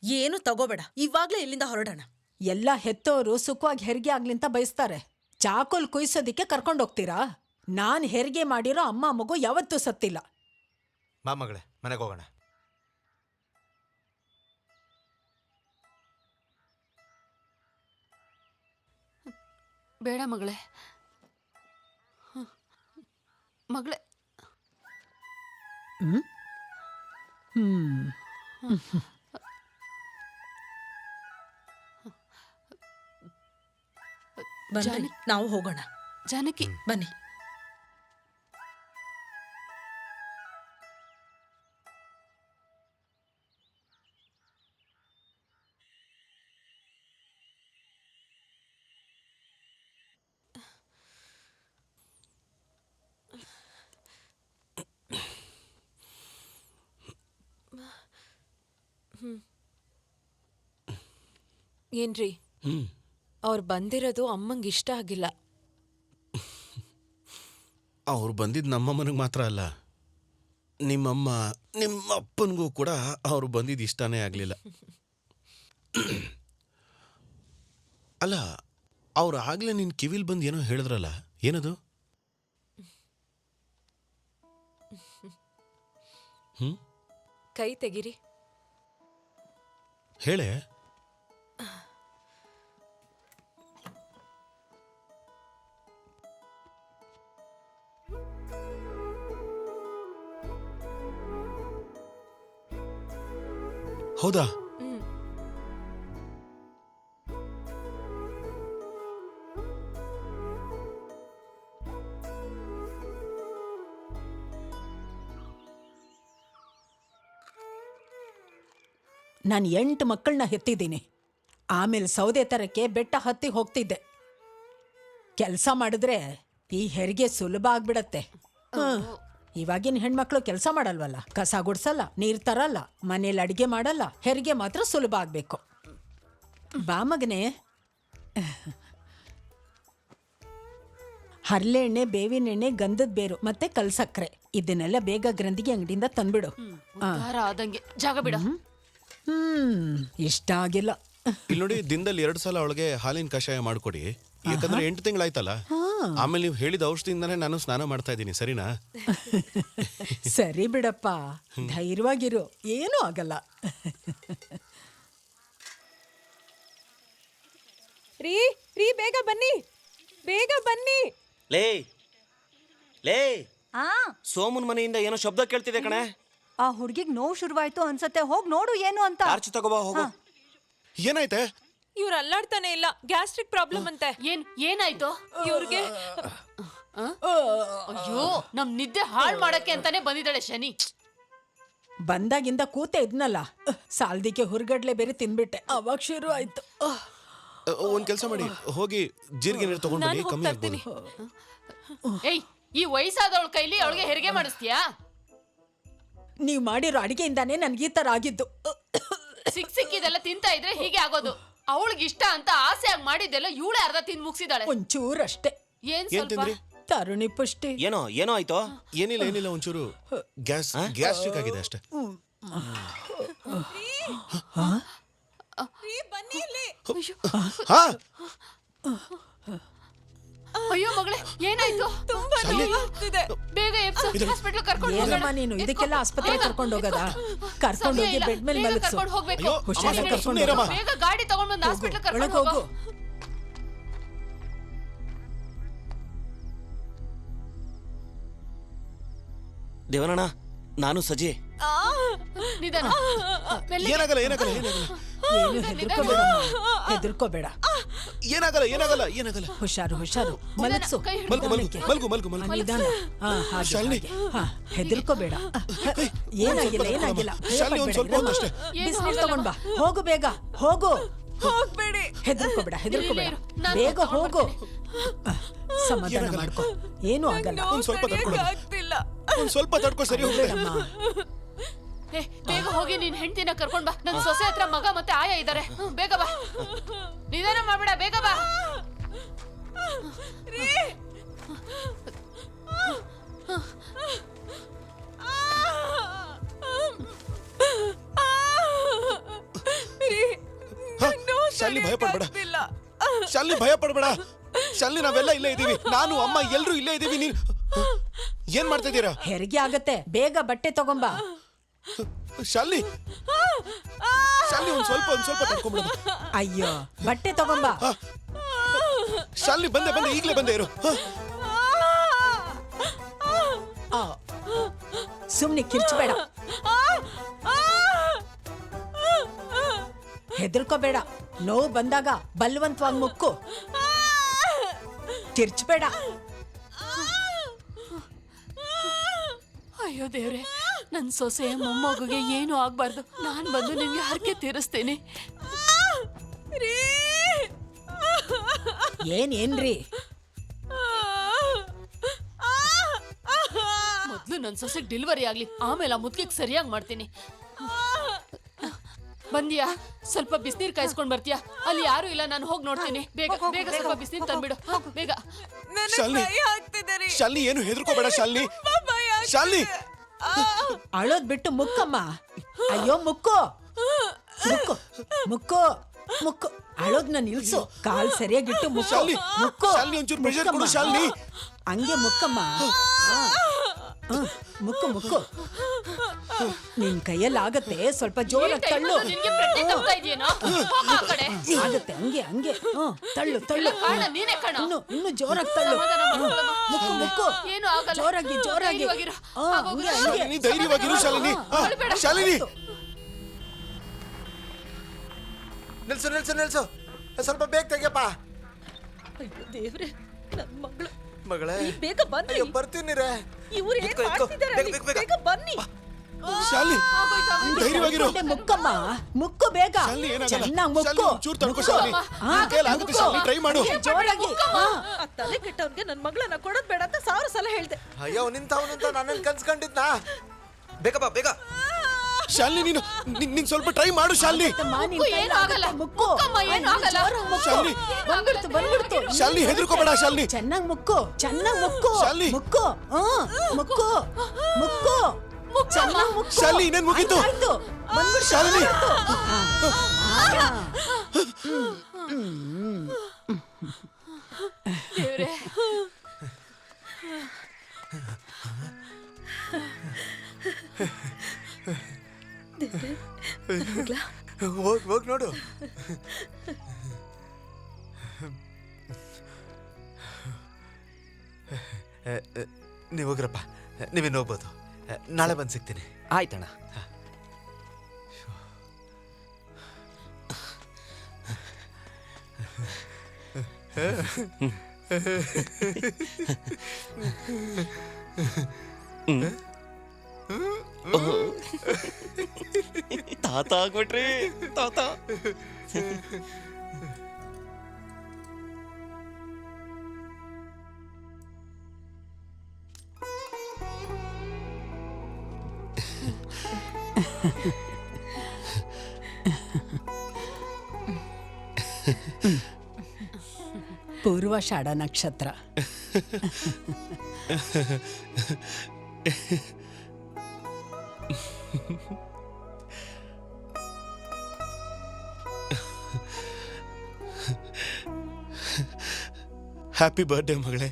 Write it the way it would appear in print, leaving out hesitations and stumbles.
ಏನು ತಗೋಬೇಡ, ಇವಾಗ್ಲೇ ಇಲ್ಲಿಂದ ಹೊರಡೋಣ. ಎಲ್ಲ ಹೆತ್ತೋರು ಸುಖವಾಗಿ ಹೆರಿಗೆ ಆಗ್ಲಿಂತ ಬಯಸ್ತಾರೆ. ಚಾಕೋಲ್ ಕುಯ್ಸೋದಿಕ್ಕೆ ಕರ್ಕೊಂಡೋಗ್ತೀರಾ? ನಾನ್ ಹೆರಿಗೆ ಮಾಡಿರೋ ಅಮ್ಮ ಮಗು ಯಾವತ್ತೂ ಸತ್ತಿಲ್ಲ. ಬಾ ಮಗಳೇ, ಮನೆಗೆ ಹೋಗೋಣ. ಬೇಡ ಮಗಳೇ, ಮಗಳೇ. ಬನ್ನಿ, ನಾವು ಹೋಗೋಣ. ಜಾನಕಿ, ಬನ್ನಿ. ಏನ್ರಿ, ಅವ್ರು ಬಂದಿರೋದು ಅಮ್ಮಂಗೆ ಇಷ್ಟ ಆಗಿಲ್ಲ. ಅವ್ರು ಬಂದಿದ್ದು ನಮ್ಮಮ್ಮನಿಗೆ ಮಾತ್ರ ಅಲ್ಲ, ನಿಮ್ಮಮ್ಮ ನಿಮ್ಮ ಅಪ್ಪನಿಗೂ ಕೂಡ ಅವ್ರು ಬಂದಿದ್ದು ಇಷ್ಟನೇ ಆಗಲಿಲ್ಲ. ಅಲ್ಲ, ಅವ್ರು ಆಗಲೇ ನಿನ್ನ ಕಿವಿಲ್ ಬಂದು ಏನೋ ಹೇಳಿದ್ರಲ್ಲ, ಏನದು? ಕೈ ತೆಗಿರಿ. ಹೇಳೆ. ಹೌದಾ? ನಾನು 8 ಮಕ್ಕಳನ್ನ ಹೆತ್ತಿದ್ದೀನಿ. ಆಮೇಲೆ ಸೌದೆ ತರಕ್ಕೆ ಬೆಟ್ಟ ಹತ್ತಿ ಹೋಗ್ತಿದ್ದೆ. ಕೆಲಸ ಮಾಡಿದ್ರೆ ಈ ಹೆರಿಗೆ ಸುಲಭ ಆಗ್ಬಿಡತ್ತೆ. ಇವಾಗಿನ ಹೆಣ್ಮಕ್ಳು ಕೆಲಸ ಮಾಡಲ್ವಲ್ಲ, ಕಸ ಗುಡ್ಸಲ್ಲ, ನೀರ್ ತರಲ್ಲ, ಮನೇಲಿ ಅಡಿಗೆ ಮಾಡಲ್ಲ. ಹೆರಿಗೆ ಮಾತ್ರ ಸುಲಭ ಆಗ್ಬೇಕು. ಬಾ ಮಗನೇ. ಹರಳೆಣ್ಣೆ, ಬೇವಿನ ಎಣ್ಣೆ, ಗಂಧದ ಬೇರು ಮತ್ತೆ ಕಲ್ಸಕ್ರೆ ಇದನ್ನೆಲ್ಲ ಬೇಗ ಗ್ರಂಥಿಗೆ ಅಂಗಡಿಯಿಂದ ತಂದ್ಬಿಡು. ಆದಂಗೆ ಜಾಗ ಬಿಡ. ಇಷ್ಟ ಆಗಿಲ್ಲ. ಇಲ್ಲಿ ನೋಡಿ, ದಿನದಲ್ಲಿ 2 ಸಲ ಅವಳಿಗೆ ಹಾಲಿನ ಕಷಾಯ ಮಾಡ್ಕೊಡಿ. ಯಾಕಂದ್ರೆ 8 ತಿಂಗಳಾಯ್ತಲ್ಲ. ಆಮೇಲೆ ನೀವು ಹೇಳಿದ ಔಷಧಿಯಿಂದಾನೇ ನಾನು ಸ್ನಾನ ಮಾಡ್ತಾ ಇದ್ದೀನಿ, ಸರಿನಾ? ಸರಿ ಬಿಡಪ್ಪ, ಧೈರ್ಯವಾಗಿರು, ಏನೂ ಆಗಲ್ಲ. ರೀ ರೀ, ಬೇಗ ಬನ್ನಿ, ಬೇಗ ಬನ್ನಿ. ಲೇ ಲೇ, ಸೋಮನ್ ಮನೆಯಿಂದ ಏನೋ ಶಬ್ದ ಕೇಳ್ತಿದೆ ಕಣೆ. ಆ ಹುಡ್ಗಿಗ್ ನೋವು ಶುರುವಾಯ್ತು ಅನ್ಸತ್ತೆ, ಹೋಗ್ ನೋಡು ಏನು ಅಂತ. ಟಾರ್ಚ್ ತಗೋಬಾ, ಹೋಗು. ಏನಾಯ್ತೆ? ಇವ್ರು ಅಲ್ಲಾಡ್ತಾನೆ ಇಲ್ಲ, ಗ್ಯಾಸ್ಟ್ರಿಕ್ ಪ್ರಾಬ್ಲಮ್ ಅಂತೆ. ಏನಾಯ್ತು ಇವ್ರಿಗೆ? ಅಯ್ಯೋ, ನಮ್ ನಿದ್ದೆ ಹಾಳು ಮಾಡಕ್ಕೆ ಅಂತಾನೆ ಬಂದಿದ್ದಾಳೆ ಶನಿ. ಬಂದಾಗಿಂದ ಕೂತೆ ಇದ್ನಲ್ಲ, ಸಾಲ್ದಿಕ್ಕೆ ಹುರ್ಗಡ್ಲೆ ಬೇರೆ ತಿನ್ಬಿಟ್ಟೆ, ಅವಾಗ ಶುರು ಆಯ್ತು. ಒಂದ್ ಕೆಲಸ ಮಾಡಿ, ಹೋಗಿ ಜೀರಿಗೆ ನೀರು ತಗೊಂಡು ಬನ್ನಿ, ಕಮ್ಮಿ ಆಗ್ಬೋದು. ಏಯ್, ಈ ವಯಸ್ಸಾದವಳ ಕೈಲಿ ಅವಳಿಗೆ ಹೆರಿಗೆ ಮಾಡಿಸ್ತೀಯಾ? ನೀವ್ ಮಾಡಿರೋ ಅಡಿಗೆಯಿಂದಾನೇ ನನ್ಗೆ ಈ ತರ ಆಗಿದ್ದು. ಸಿಕ್ಕಿದೆಲ್ಲ ತಿಂತಾ ಇದ್ರೆ ಹೀಗೆ ಆಗೋದು. ಅವಳಿಗೆ ಇಷ್ಟ ಅಂತ ಆಸೆಯಾಗಿ ಮಾಡಿದ್ದೆಲ್ಲ ಇವಳೇ ಅರ್ಧ ತಿಂದು ಮುಗಿಸಿದಾಳೆ. ಒಂಚೂರಷ್ಟೇ. ಏನ್ ಸ್ವಲ್ಪ? ತರುಣಿ ಪುಷ್ಟಿ. ಏನೋ ಆಯ್ತು? ಏನಿಲ್ಲ, ಒಂಚೂರು ಗ್ಯಾಸ್ಟ್ರಿಕ್ ಆಗಿದೆ ಅಷ್ಟೇ. ಬನ್ನಿ ಇಲ್ಲಿ. ಅಯ್ಯೋ ಮಗಳೇ, ಏನಾಯ್ತು? ತುಂಬಾ ನೋವಾಗ್ತಿದೆ. ಬೇಗ ಹಾಸ್ಪಿಟಲ್ ಕರ್ಕೊಂಡು ಏನಮ್ಮ ನೀನು ಇದಕ್ಕೆಲ್ಲ ಆಸ್ಪತ್ರೆ ಕರ್ಕೊಂಡು ಹೋಗದ? ಕರ್ಕೊಂಡು ಹೋಗಿ ಬೆಡ್ ಮೇಲೆ ಮಲಗಿಸು. ಕರ್ಕೊಂಡು ಹೋಗ್ಬೇಕು. ಹುಷಾರಾಗಿ ಕರ್ಕೊಂಡು ಹೋಗು. ಬೇಗ ಗಾಡಿ ತಗೊಂಡು ಬಂದು ಹಾಸ್ಪಿಟಲ್ ಕರ್ಕೊಂಡು ಹೋಗು. ದೇವನಣ್ಣ, ನಾನು ಸಜಿ. ನಿಧಾನ. ಏನಾಗಲ್ಲ. ಏನು ಹೆದರ್ಕೋಬೇಡ. ಏನಾಗಲ್ಲ. ಹುಷಾರು ಮಲಗ್ಸು. ಮಲ್ಗು. ನಿಧಾನ. ಹೆದರ್ಕೋಬೇಡ. ಏನಾಗಿಲ್ಲ. ಬಿಸಿನೀರು ತಗೊಂಡ್ ಬಾ. ಹೋಗು, ಬೇಗ ಹೋಗು. ಹೋಗ್ಬೇಡಿ. ಹೆದರ್ಕೋಬೇಡ. ಬೇಗ ಹೋಗು. ಸಮಾಧಾನ ಮಾಡ್ಕೊ, ಏನೂ ಆಗಲ್ಲ. ಸ್ವಲ್ಪ ತಡ್ಕೊ, ಸರಿ ಹೋಗ್ಬೇಡ. ಬೇಗ ಹೋಗಿ ನಿನ್ ಹೆಂಡತಿನ ಕರ್ಕೊಂಡ್ ಬಾ. ನನ್ ಸೊಸೆ ಹತ್ರ ಮಗ ಮತ್ತೆ ಆಯ ಇದಾರೆ. ಬೇಗ ಬಾ, ನಿಧಾನ ಮಾಡ್ಬೇಡ, ಬೇಗ ಬಾ. ಶಾಲಿನಿ ಭಯ ಪಡ್ಬೇಡ. ಶಾಲಿನಿ ಭಯ ಪಡ್ಬೇಡ. ಶಾಲಿನಿ ನಾವೆಲ್ಲ ಇಲ್ಲೇ ಇದೀವಿ. ನಾನು ಅಮ್ಮ ಎಲ್ರು ಇಲ್ಲೇ ಇದೀವಿ. ನೀನ್ ಏನ್ ಮಾಡ್ತಾ ಇದ್ದೀರಾ? ಹೆರಿಗೆ ಆಗತ್ತೆ, ಬೇಗ ಬಟ್ಟೆ ತಗೊಂಬ. ಶಾಲಿನಿ ಶಾಲಿನಿ ಒಂದ್ ಸ್ವಲ್ಪ ತಡ್ಕೊಂಡ್ಬಿಡೋದು. ಅಯ್ಯೋ, ಬಟ್ಟೆ ತಗೊಂಬ. ಶಾಲಿನಿ ಬಂದೆ ಈಗ್ಲೇ ಬಂದೆ ಇರು. ಸುಮ್ನೆ ಕಿರ್ಚಬೇಡ, ಹೆದರ್ಕೋಬೇಡ. ನೋವು ಬಂದಾಗ ಬಲವಂತವಾಗಿ ಮುಕ್ಕು, ಕಿರ್ಚಬೇಡ. ಅಯ್ಯೋ ದೇವ್ರೆ, ನನ್ ಸೊಸೆ ಮೊಮ್ಮಗುಗೆ ಏನು ಆಗ್ಬಾರ್ದು. ನಾನ್ ಬಂದು ನಿಮ್ಗೆ ಹರಕೆ ತೀರಿಸ್ತೇನೆ. ಏನ್ರಿ? ಮೊದ್ಲು ನನ್ ಸೊಸೆಗ್ ಡೆಲಿವರಿ ಆಗ್ಲಿ, ಆಮೇಲೆ ಆ ಮುದ್ಕಿಗೆ ಸರಿಯಾಗಿ ಮಾಡ್ತೀನಿ. ಬಂದಿಯಾ? ಸ್ವಲ್ಪ ಬಿಸಿನೀರ್ ಕಾಯಿಸ್ಕೊಂಡ್ ಬರ್ತೀಯಾ? ಅಲ್ಲಿ ಯಾರು ಇಲ್ಲ, ನಾನು ಹೋಗಿ ನೋಡ್ತೀನಿ. ಬೇಗ ಸ್ವಲ್ಪ ಬಿಸಿನೀರ್ ತಂದ್ಬಿಡು, ಬೇಗ. ಶಾಲಿನಿ ಏನು ಹೆದರ್ಕೋಬೇಡ. ಶಾಲಿನಿ ಅಳೋದ್ ಬಿಟ್ಟು ಮುಕ್ಕಮ್ಮ. ಅಯ್ಯೋ, ಮುಕ್ಕು. ಅಳೋದ್ನ ನಿಲ್ಸು. ಕಾಲ್ ಸರಿಯಾಗಿಟ್ಟು ಮುಕ್ಕು. ಶಾಲಿನಿ ಒಂಚೂರು ಪ್ರೆಷರ್ ಕೊಡು ಶಾಲಿನಿ. ಹಂಗೆ ಮುಕ್ಕಮ್ಮ. ಮುಕ್ಕು. ನಿನ್ ಕೈಯಲ್ಲಿ ಆಗತ್ತೆ, ಸ್ವಲ್ಪ ಜೋರಾಗಿ ತಳ್ಳು. ನಿನ್ಗೆ ಪ್ರಜ್ಞೆ ತಪ್ತಾ ಇದೆಯೇನೋ? ಹೋಗು ಆ ಕಡೆ. ಆಗತ್ತೆ, ಹಂಗೆ ತಳ್ಳು. ಕಾರಣ ನೀನೇ ಕಣ. ಇನ್ನು ಜೋರಾಗಿ ತಳ್ಳು. ಸಮಾಧಾನ ಮಾಡ್ಕೊಳ್ಳಮ್ಮ. ಮುಕ್ಕು. ಏನು ಆಗಲ್ಲ. ಜೋರಾಗಿ. ಧೈರ್ಯವಾಗಿರು. ಆಗೋಗಿರು. ಶಾಲಿನಿ ಧೈರ್ಯವಾಗಿರು. ಶಾಲಿನಿ ನಿಲ್ಸು ಸ್ವಲ್ಪ ಬೇಗ ತೆಗಿಯಪ್ಪ. ಅಯ್ಯೋ ದೇವ್ರೆ, ನನ್ ಮಗಳು. ಮಗಳೇ ಬೇಗ ಬನ್ನಿ. ಅಯ್ಯೋ ಬರ್ತೀನಿ ರೇ. ಇವ್ರು ಏನ್ ಮಾಡ್ತಿದ್ದಾರೆ ಅಲ್ಲಿ? ಬೇಗ ಬನ್ನಿ. ಶಾಲಿನಿ ಧೈರ್ಯವಾಗಿರು. ಮುಕ್ಕಮ್ಮ, ಮುಕ್ಕು ಬೇಗ. ಶಾಲಿನಿ ಏನಾಗಲ್ಲ. ಚೆನ್ನಾಗ್ ಮುಕ್ಕು. ಶಾಲಿನಿ ಒಂಚೂರು ತಡ್ಕೋ ಶಾಲಿನಿ. ನಿನ್ ಕೈಯಲ್ಲಿ ಆಗುತ್ತೆ ಶಾಲಿನಿ, ಟ್ರೈ ಮಾಡು. ಜೋರಾಗಿ. ಆ ತಲೆ ಕೆಟ್ಟವನ್ಗೆ ನನ್ ಮಗಳನ್ನ ಕೊಡೋದ್ ಬೇಡ ಅಂತ 1000 ಸಲ ಹೇಳ್ದೆ. ಅಯ್ಯೋ ನಿಂತವನಂತ ನಾನೇನ್ ಕನ್ಸ್ಕೊಂಡಿದ್ನಾ? ಬೇಗ ಶಾಲಿನಿ ನೀನ್ ಸ್ವಲ್ಪ ಟ್ರೈ ಮಾಡು ಶಾಲಿನಿ. ಏನು ಆಗಲ್ಲ. ಮುಕ್ಕಮ್ಮ, ಏನು ಆಗಲ್ಲ. ಶಾಲಿನಿ ಬಂದ್ಬಿಡ್ತು. ಶಾಲಿನಿ ಹೆದರ್ಕೋಬೇಡ. ಶಾಲಿನಿ ಚೆನ್ನಾಗ್ ಮುಕ್ಕು. ಶಾಲಿನಿ. ಮುಕ್ಕು. ಚೆನ್ನಾಗ್ ಮುಕ್ಕು. ಶಾಲಿನಿ ಇನ್ನೇನ್ ಮುಗೀತು. ಆಯ್ತು, ಬಂದ್ಬಿಡ್ತು. ಶಾಲಿನಿ ದೇವ್ರೆ, ಹೋಗ್ ನೋಡು. ನೀವು ಹೋಗ್ರಪ್ಪ, ನೀವೇನು ಹೋಗ್ಬೋದು. ನಾಳೆ ಬಂದು ಸಿಗ್ತೀನಿ. ಆಯ್ತಣ್ಣ. ತಾತ ಆಗ್ಬಿಟ್ರಿ ತಾತ. ಪೂರ್ವಾಷಾಢ ನಕ್ಷತ್ರ. ಹ್ಯಾಪಿ ಬರ್ಡೇ ಮಗಳೇ.